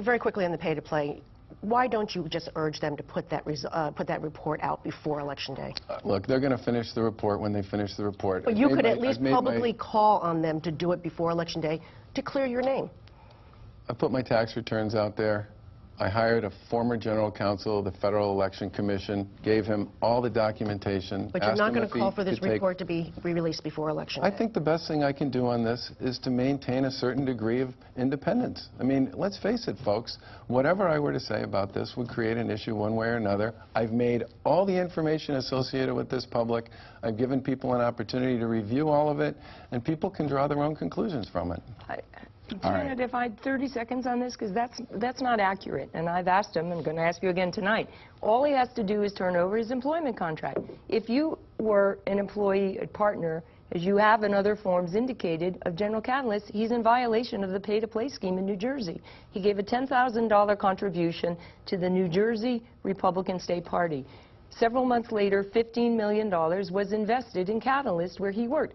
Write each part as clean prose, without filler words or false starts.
very quickly on the pay-to-play, why don't you just urge them to put that report out before Election Day? Look, they're going to finish the report when they finish the report. But you could at least publicly call on them to do it before Election Day to clear your name. I put my tax returns out there. I hired a former general counsel of the Federal Election Commission, gave him all the documentation. But you're not going to call for this report to be released before Election Day. I think the best thing I can do on this is to maintain a certain degree of independence. I mean, let's face it, folks, whatever I were to say about this would create an issue one way or another. I've made all the information associated with this public. I've given people an opportunity to review all of it, and people can draw their own conclusions from it. Janet, if I had 30 seconds on this, because that's not accurate, and I've asked him, and I'm going to ask you again tonight. All he has to do is turn over his employment contract. If you were an employee, a partner, as you have in other forms indicated, of General Catalyst, he's in violation of the pay-to-play scheme in New Jersey. He gave a $10,000 contribution to the New Jersey Republican State Party. Several months later, $15 million was invested in Catalyst, where he worked.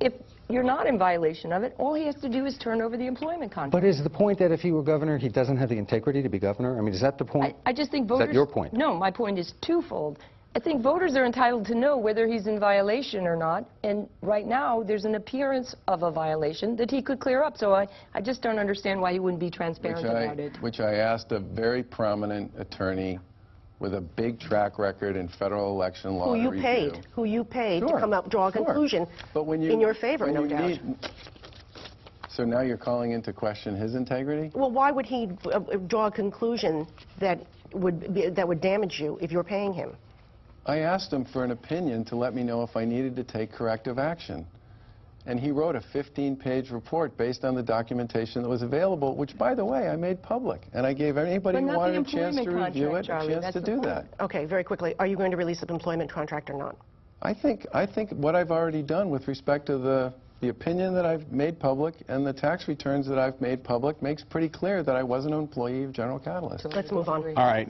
If you're not in violation of it, all he has to do is turn over the employment contract. But is the point that if he were governor, he doesn't have the integrity to be governor? I mean, is that the point? I just think voters... Is that your point? No, my point is twofold. I think voters are entitled to know whether he's in violation or not, and right now there's an appearance of a violation that he could clear up, so I just don't understand why he wouldn't be transparent about it. Which I asked a very prominent attorney with a big track record in federal election law who you paid to come up, draw a conclusion in your favor, no doubt. So now you're calling into question his integrity? Well, why would he draw a conclusion that would damage you if you're paying him? I asked him for an opinion to let me know if I needed to take corrective action. And he wrote a 15-page report based on the documentation that was available, which, by the way, I made public. And I gave anybody who wanted a chance to review it a chance to do that. Okay, very quickly. Are you going to release the employment contract or not? I think what I've already done with respect to the opinion that I've made public and the tax returns that I've made public makes pretty clear that I wasn't an employee of General Catalyst. Let's move on. All right.